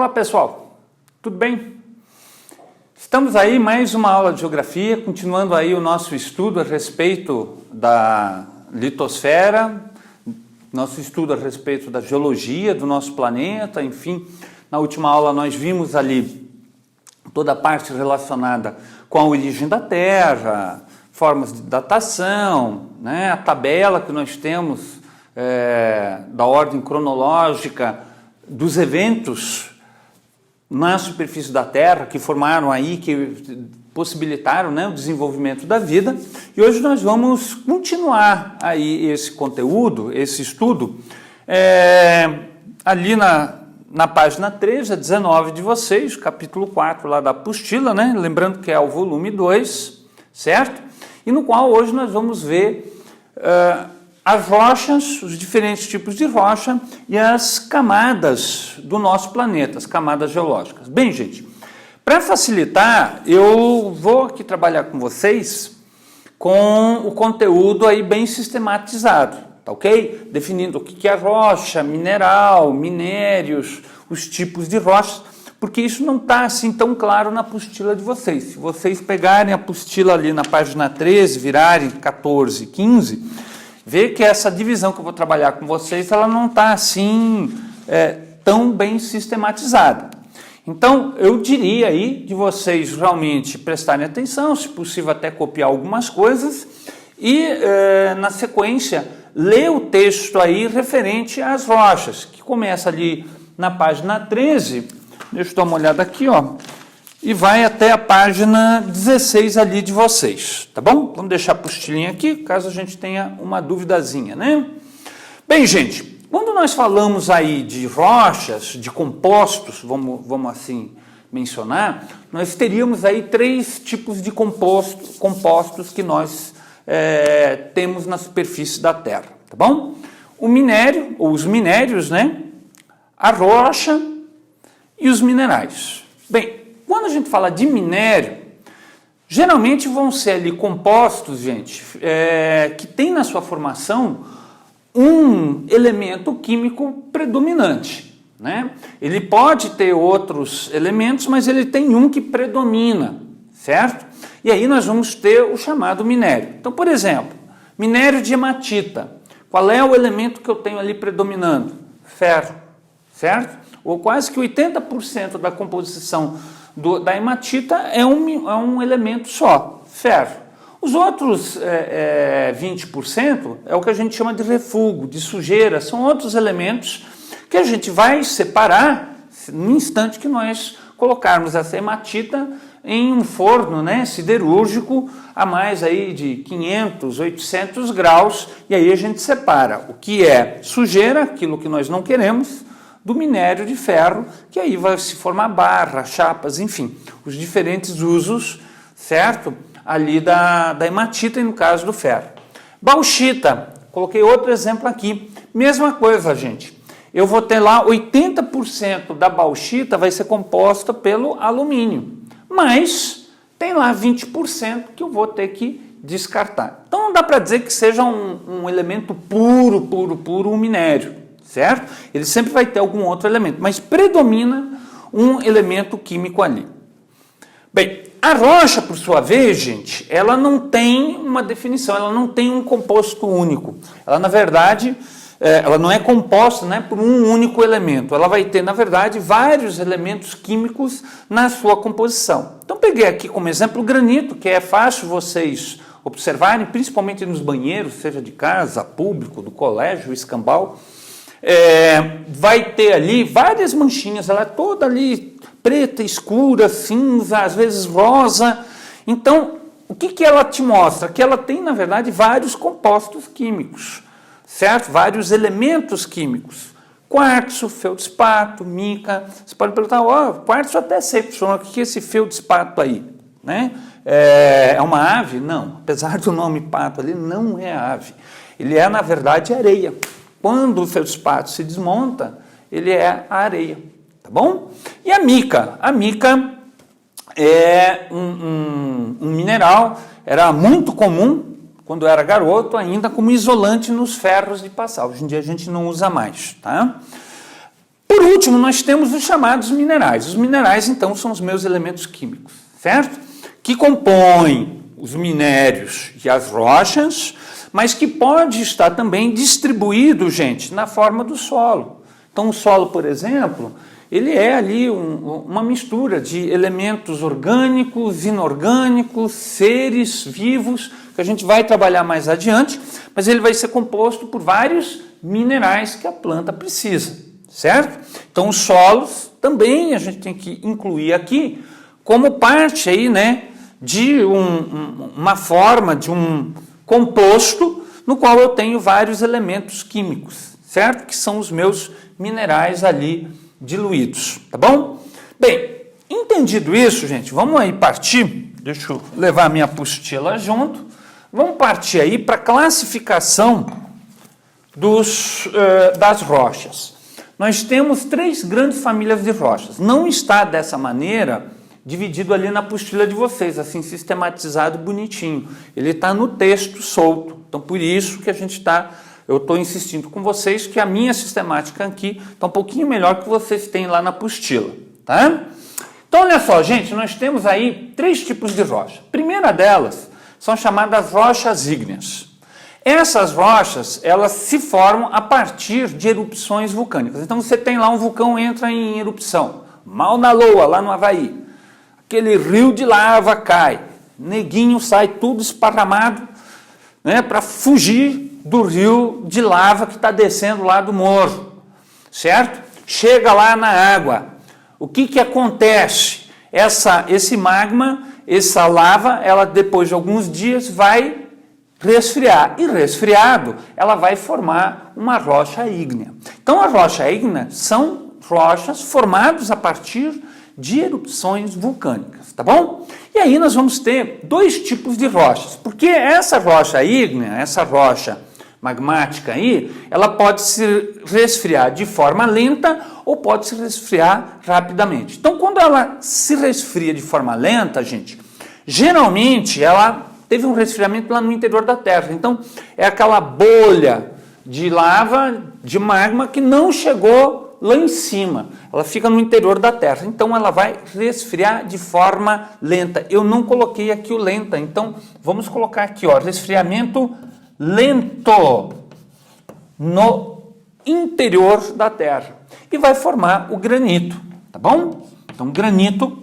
Olá pessoal, tudo bem? Estamos aí mais uma aula de geografia, continuando aí o nosso estudo a respeito da litosfera, nosso estudo a respeito da geologia do nosso planeta, enfim. Na última aula nós vimos ali toda a parte relacionada com a origem da Terra, formas de datação, né? A tabela que nós temos da ordem cronológica dos eventos na superfície da Terra que formaram aí, que possibilitaram, né, o desenvolvimento da vida. E hoje nós vamos continuar aí esse conteúdo, esse estudo, ali na página 13 a 19 de vocês, capítulo 4 lá da apostila, né? Lembrando que é o volume 2, certo? E no qual hoje nós vamos ver as rochas, os diferentes tipos de rocha e as camadas do nosso planeta, as camadas geológicas. Bem, gente, para facilitar, eu vou aqui trabalhar com vocês com o conteúdo aí bem sistematizado, tá ok? Definindo o que é rocha, mineral, minérios, os tipos de rochas, porque isso não está assim tão claro na apostila de vocês. Se vocês pegarem a apostila ali na página 13, virarem 14, 15... vê que essa divisão que eu vou trabalhar com vocês, ela não está assim tão bem sistematizada. Então, eu diria aí de vocês realmente prestarem atenção, se possível até copiar algumas coisas e, na sequência, ler o texto aí referente às rochas, que começa ali na página 13, deixa eu dar uma olhada aqui, ó, e vai até a página 16 ali de vocês, tá bom? Vamos deixar a apostilinha aqui, caso a gente tenha uma duvidazinha, né? Bem, gente, quando nós falamos aí de rochas, de compostos, vamos assim mencionar, nós teríamos aí 3 tipos de compostos que nós temos na superfície da Terra, tá bom? O minério, ou os minérios, né? A rocha e os minerais. Bem, quando a gente fala de minério, geralmente vão ser ali compostos, gente, que tem na sua formação um elemento químico predominante, né? Ele pode ter outros elementos, mas ele tem um que predomina, certo? E aí nós vamos ter o chamado minério. Então, por exemplo, minério de hematita. Qual é o elemento que eu tenho ali predominando? Ferro, certo? Ou quase que 80% da composição da hematita é um elemento só, ferro. Os outros 20% é o que a gente chama de refúgio, de sujeira, são outros elementos que a gente vai separar no instante que nós colocarmos essa hematita em um forno, né, siderúrgico a mais aí de 500, 800 graus, e aí a gente separa o que é sujeira, aquilo que nós não queremos, do minério de ferro, que aí vai se formar barra, chapas, enfim, os diferentes usos, certo? Ali da hematita e no caso do ferro. Bauxita, coloquei outro exemplo aqui, mesma coisa, gente. Eu vou ter lá 80% da bauxita vai ser composta pelo alumínio, mas tem lá 20% que eu vou ter que descartar. Então não dá para dizer que seja um elemento puro o minério, certo? Ele sempre vai ter algum outro elemento, mas predomina um elemento químico ali. Bem, a rocha, por sua vez, gente, ela não tem uma definição, ela não tem um composto único. Ela, na verdade, ela não é composta, né, por um único elemento. Ela vai ter, na verdade, vários elementos químicos na sua composição. Então, peguei aqui como exemplo o granito, que é fácil vocês observarem, principalmente nos banheiros, seja de casa, público, do colégio, escambau. Vai ter ali várias manchinhas, ela é toda ali preta, escura, cinza, às vezes rosa. Então, o que ela te mostra? Que ela tem, na verdade, vários compostos químicos, certo? Vários elementos químicos. Quartzo, feldspato, mica. Você pode perguntar, quartzo até sei, o que é esse feldspato aí? Né? É uma ave? Não, apesar do nome pato ali, não é ave. Ele é, na verdade, areia. Quando o feldspato se desmonta, ele é a areia, tá bom? E a mica? A mica é um mineral, era muito comum, quando eu era garoto, ainda como isolante nos ferros de passar. Hoje em dia a gente não usa mais, tá? Por último, nós temos os chamados minerais. Os minerais, então, são os meus elementos químicos, certo? Que compõem os minérios e as rochas, mas que pode estar também distribuído, gente, na forma do solo. Então, o solo, por exemplo, ele é ali uma mistura de elementos orgânicos, inorgânicos, seres vivos, que a gente vai trabalhar mais adiante, mas ele vai ser composto por vários minerais que a planta precisa, certo? Então, os solos também a gente tem que incluir aqui como parte aí, né, de uma forma, de um composto no qual eu tenho vários elementos químicos, certo? Que são os meus minerais ali diluídos, tá bom? Bem, entendido isso, gente, vamos aí partir, deixa eu levar a minha apostila junto, vamos partir aí para a classificação das rochas. Nós temos 3 grandes famílias de rochas, não está dessa maneira dividido ali na apostila de vocês, assim sistematizado, bonitinho, ele está no texto solto, então por isso que eu estou insistindo com vocês que a minha sistemática aqui está um pouquinho melhor que vocês têm lá na apostila, tá? Então, olha só, gente, nós temos aí 3 tipos de rocha. A primeira delas são chamadas rochas ígneas. Essas rochas, elas se formam a partir de erupções vulcânicas. Então, você tem lá um vulcão, entra em erupção. Mauna Loa, lá no Havaí. Aquele rio de lava cai. Neguinho sai tudo esparramado, né, para fugir do rio de lava que está descendo lá do morro, certo? Chega lá na água. O que acontece? Esse magma, essa lava, ela depois de alguns dias vai resfriar. E resfriado, ela vai formar uma rocha ígnea. Então, a rocha ígnea são rochas formadas a partir de erupções vulcânicas, tá bom? E aí nós vamos ter 2 tipos de rochas, porque essa rocha ígnea, essa rocha magmática aí, ela pode se resfriar de forma lenta ou pode se resfriar rapidamente. Então, quando ela se resfria de forma lenta, gente, geralmente ela teve um resfriamento lá no interior da Terra. Então, é aquela bolha de lava, de magma que não chegou lá em cima. Ela fica no interior da Terra. Então, ela vai resfriar de forma lenta. Eu não coloquei aqui o lenta, então vamos colocar aqui, ó, resfriamento lento no interior da Terra e vai formar o granito, tá bom? Então, granito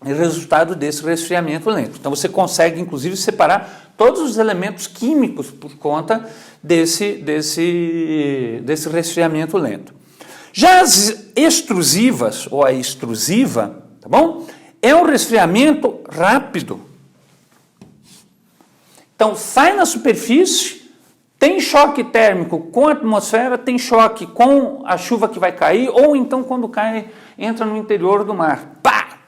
é resultado desse resfriamento lento. Então, você consegue, inclusive, separar todos os elementos químicos por conta desse resfriamento lento. Já as extrusivas, ou a extrusiva, tá bom? É um resfriamento rápido. Então, sai na superfície, tem choque térmico com a atmosfera, tem choque com a chuva que vai cair, ou então quando cai, entra no interior do mar. Pá!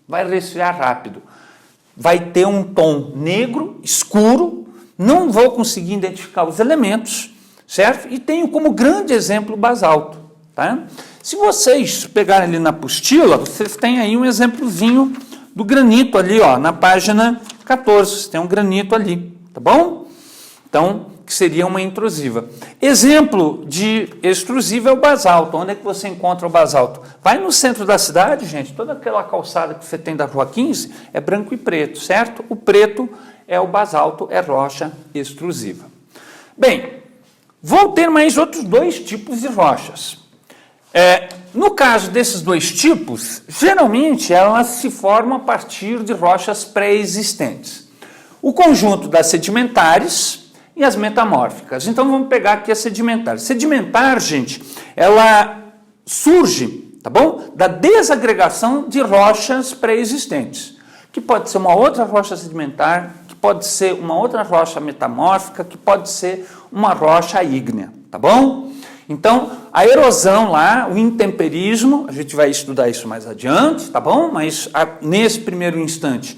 Vai resfriar rápido. Vai ter um tom negro, escuro, não vou conseguir identificar os elementos, certo? E tenho como grande exemplo o basalto, tá? Se vocês pegarem ali na apostila, vocês têm aí um exemplozinho do granito ali, ó, na página 14, tem um granito ali, tá bom? Então, que seria uma intrusiva. Exemplo de extrusiva é o basalto. Onde é que você encontra o basalto? Vai no centro da cidade, gente, toda aquela calçada que você tem da Rua 15 é branco e preto, certo? O preto é o basalto, é rocha extrusiva. Bem, vou ter mais outros 2 tipos de rochas. No caso desses 2 tipos, geralmente elas se formam a partir de rochas pré-existentes. O conjunto das sedimentares e as metamórficas. Então, vamos pegar aqui a sedimentar. Sedimentar, gente, ela surge, tá bom? Da desagregação de rochas pré-existentes, que pode ser uma outra rocha sedimentar, que pode ser uma outra rocha metamórfica, que pode ser uma rocha ígnea, tá bom? Então, a erosão lá, o intemperismo, a gente vai estudar isso mais adiante, tá bom? Mas nesse primeiro instante,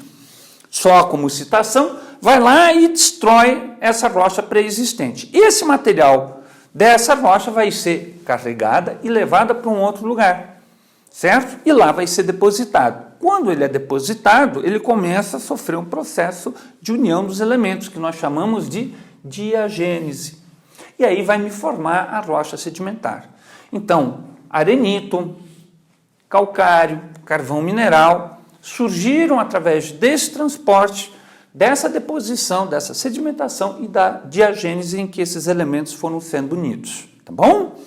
só como citação, vai lá e destrói essa rocha pré-existente. Esse material dessa rocha vai ser carregada e levada para um outro lugar, certo? E lá vai ser depositado. Quando ele é depositado, ele começa a sofrer um processo de união dos elementos, que nós chamamos de diagênese. E aí vai me formar a rocha sedimentar. Então, arenito, calcário, carvão mineral, surgiram através desse transporte, dessa deposição, dessa sedimentação e da diagênese em que esses elementos foram sendo unidos, tá bom?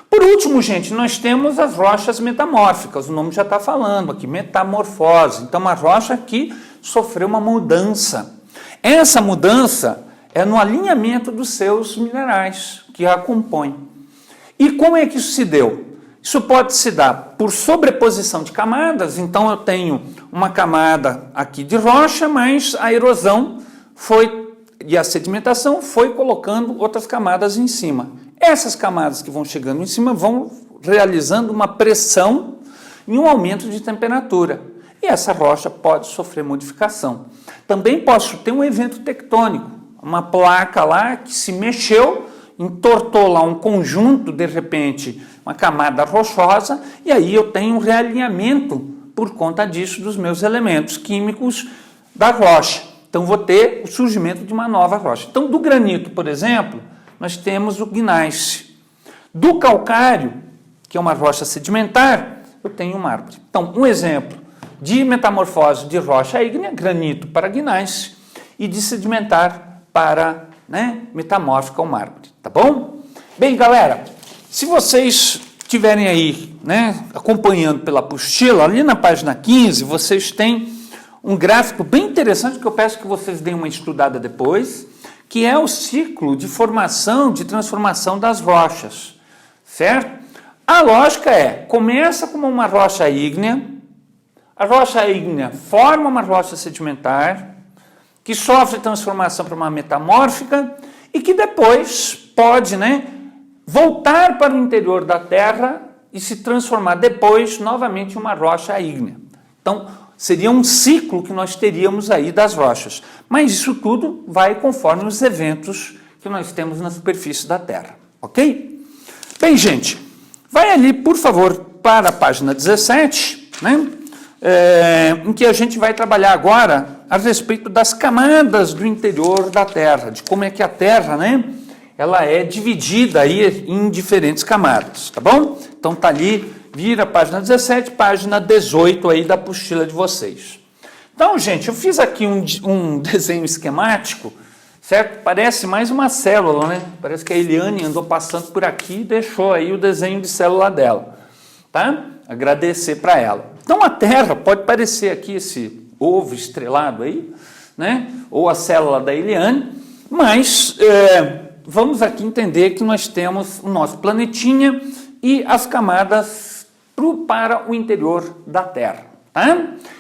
Por último, gente, nós temos as rochas metamórficas, o nome já está falando aqui, metamorfose. Então, uma rocha que sofreu uma mudança. Essa mudança é no alinhamento dos seus minerais que a compõem. E como é que isso se deu? Isso pode se dar por sobreposição de camadas, então eu tenho uma camada aqui de rocha, mas a erosão e a sedimentação foi colocando outras camadas em cima. Essas camadas que vão chegando em cima vão realizando uma pressão e um aumento de temperatura. E essa rocha pode sofrer modificação. Também posso ter um evento tectônico, uma placa lá que se mexeu, entortou lá um conjunto, de repente, uma camada rochosa, e aí eu tenho um realinhamento por conta disso dos meus elementos químicos da rocha. Então vou ter o surgimento de uma nova rocha. Então do granito, por exemplo, nós temos o gneiss. Do calcário, que é uma rocha sedimentar, eu tenho o mármore. Então, um exemplo de metamorfose de rocha ígnea, granito para gneiss, e de sedimentar para metamórfica ao mármore, tá bom? Bem, galera, se vocês estiverem aí acompanhando pela apostila, ali na página 15, vocês têm um gráfico bem interessante que eu peço que vocês deem uma estudada depois, que é o ciclo de formação, de transformação das rochas, certo? A lógica começa como uma rocha ígnea, a rocha ígnea forma uma rocha sedimentar, que sofre transformação para uma metamórfica e que depois pode voltar para o interior da Terra e se transformar depois novamente em uma rocha ígnea. Então, seria um ciclo que nós teríamos aí das rochas. Mas isso tudo vai conforme os eventos que nós temos na superfície da Terra, ok? Bem, gente, vai ali, por favor, para a página 17, em que a gente vai trabalhar agora a respeito das camadas do interior da Terra, de como é que a Terra, ela é dividida aí em diferentes camadas, tá bom? Então tá ali, vira a página 17, página 18 aí da apostila de vocês. Então, gente, eu fiz aqui um desenho esquemático, certo? Parece mais uma célula, Parece que a Eliane andou passando por aqui e deixou aí o desenho de célula dela, tá? Agradecer para ela. Então, a Terra pode parecer aqui esse ovo estrelado aí, Ou a célula da Eliane, mas vamos aqui entender que nós temos o nosso planetinha e as camadas para o interior da Terra, tá?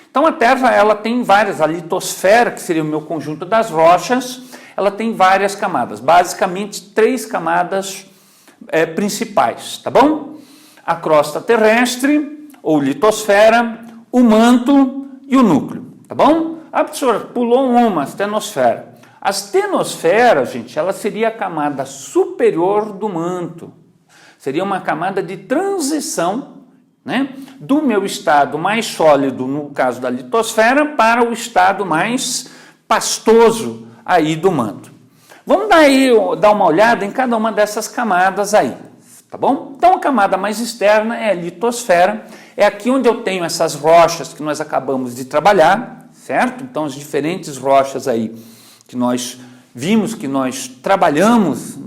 Então a Terra ela tem várias, a litosfera, que seria o meu conjunto das rochas, ela tem várias camadas, basicamente 3 camadas principais, tá bom? A crosta terrestre, ou litosfera, o manto e o núcleo, tá bom? A pessoa pulou uma, a astenosfera. A astenosfera, gente, ela seria a camada superior do manto. Seria uma camada de transição, do meu estado mais sólido, no caso da litosfera, para o estado mais pastoso aí do manto. Vamos dar uma olhada em cada uma dessas camadas aí, tá bom? Então a camada mais externa é a litosfera, é aqui onde eu tenho essas rochas que nós acabamos de trabalhar, certo? Então as diferentes rochas aí que nós vimos, que nós trabalhamos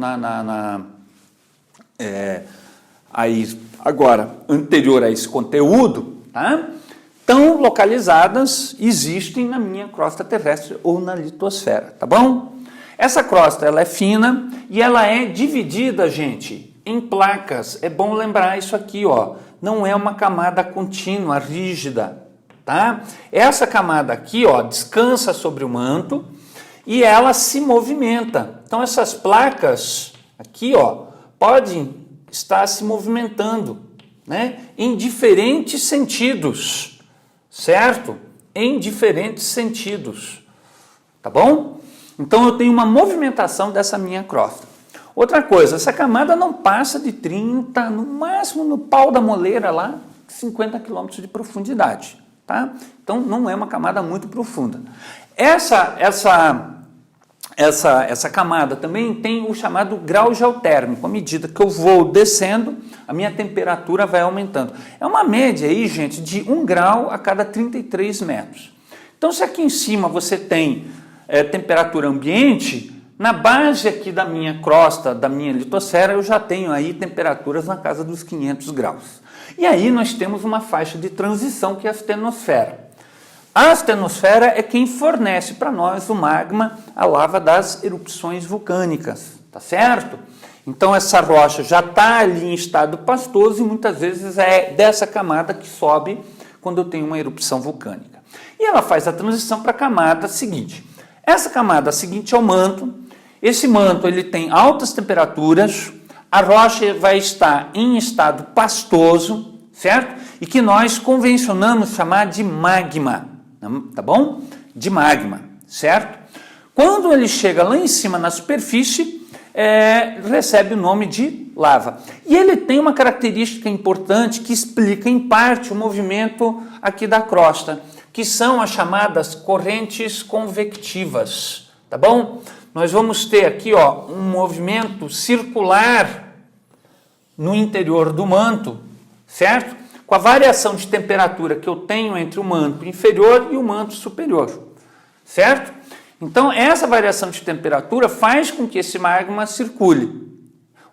aí agora, anterior a esse conteúdo, tá? Estão localizadas, existem na minha crosta terrestre ou na litosfera, tá bom? Essa crosta, ela é fina e ela é dividida, gente, em placas. É bom lembrar isso aqui, ó. Não é uma camada contínua, rígida, tá? Essa camada aqui, ó, descansa sobre o manto e ela se movimenta. Então, essas placas aqui, ó, podem estar se movimentando, em diferentes sentidos, certo? Em diferentes sentidos, tá bom? Então, eu tenho uma movimentação dessa minha crosta. Outra coisa, essa camada não passa de 30, no máximo no pau da moleira lá, 50 km de profundidade, tá? Então, não é uma camada muito profunda. Essa essa camada também tem o chamado grau geotérmico. À medida que eu vou descendo, a minha temperatura vai aumentando. É uma média aí, gente, de 1 grau a cada 33 metros. Então, se aqui em cima você tem temperatura ambiente, na base aqui da minha crosta, da minha litosfera, eu já tenho aí temperaturas na casa dos 500 graus. E aí nós temos uma faixa de transição que é a astenosfera. A astenosfera é quem fornece para nós o magma, a lava das erupções vulcânicas, tá certo? Então essa rocha já está ali em estado pastoso e muitas vezes é dessa camada que sobe quando eu tenho uma erupção vulcânica. E ela faz a transição para a camada seguinte. Essa camada seguinte é o manto. Esse manto ele tem altas temperaturas, a rocha vai estar em estado pastoso, certo? E que nós convencionamos chamar de magma. Tá bom? De magma, certo? Quando ele chega lá em cima na superfície, recebe o nome de lava. E ele tem uma característica importante que explica em parte o movimento aqui da crosta, que são as chamadas correntes convectivas, tá bom? Nós vamos ter aqui, ó, um movimento circular no interior do manto, certo? Com a variação de temperatura que eu tenho entre o manto inferior e o manto superior, certo? Então, essa variação de temperatura faz com que esse magma circule.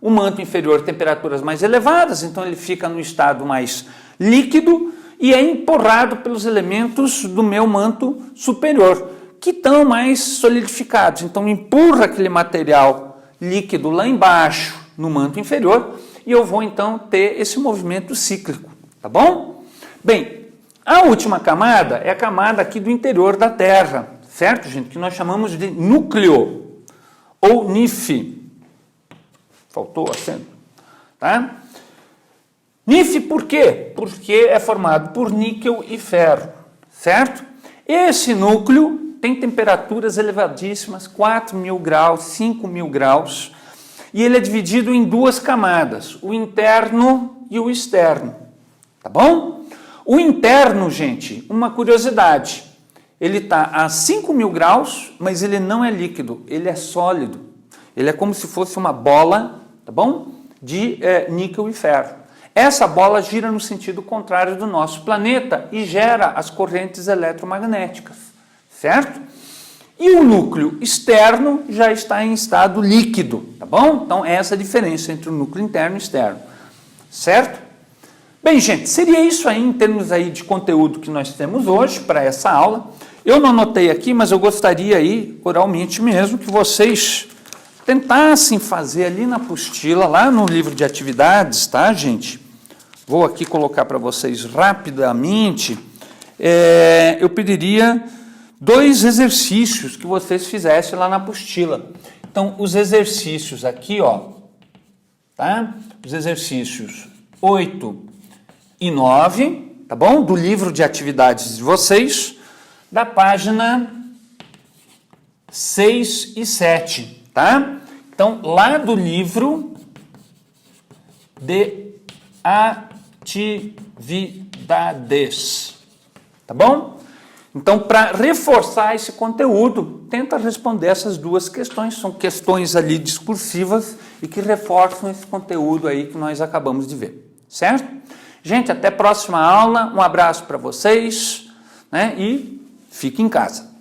O manto inferior, temperaturas mais elevadas, então ele fica no estado mais líquido e é empurrado pelos elementos do meu manto superior, que estão mais solidificados. Então, empurra aquele material líquido lá embaixo, no manto inferior, e eu vou, então, ter esse movimento cíclico. Tá bom? Bem, a última camada é a camada aqui do interior da Terra, certo, gente? Que nós chamamos de núcleo, ou NIF. Faltou o acento, tá? NIF por quê? Porque é formado por níquel e ferro, certo? Esse núcleo tem temperaturas elevadíssimas, 4.000 graus, 5.000 graus, e ele é dividido em duas camadas, o interno e o externo. Tá bom? O interno, gente, uma curiosidade, ele está a 5.000 graus, mas ele não é líquido, ele é sólido. Ele é como se fosse uma bola, tá bom? De níquel e ferro. Essa bola gira no sentido contrário do nosso planeta e gera as correntes eletromagnéticas, certo? E o núcleo externo já está em estado líquido, tá bom? Então, essa é a diferença entre o núcleo interno e externo, certo? Bem, gente, seria isso aí em termos aí de conteúdo que nós temos hoje para essa aula. Eu não anotei aqui, mas eu gostaria aí, oralmente mesmo, que vocês tentassem fazer ali na apostila, lá no livro de atividades, tá, gente? Vou aqui colocar para vocês rapidamente. Eu pediria 2 exercícios que vocês fizessem lá na apostila. Então, os exercícios aqui, ó, tá? Os exercícios 8 e 9, tá bom? Do livro de atividades de vocês, da página 6 e 7, tá? Então, lá do livro de atividades, tá bom? Então, para reforçar esse conteúdo, tenta responder essas 2 questões, são questões ali discursivas e que reforçam esse conteúdo aí que nós acabamos de ver, certo? Gente, até a próxima aula, um abraço para vocês, né? E fique em casa.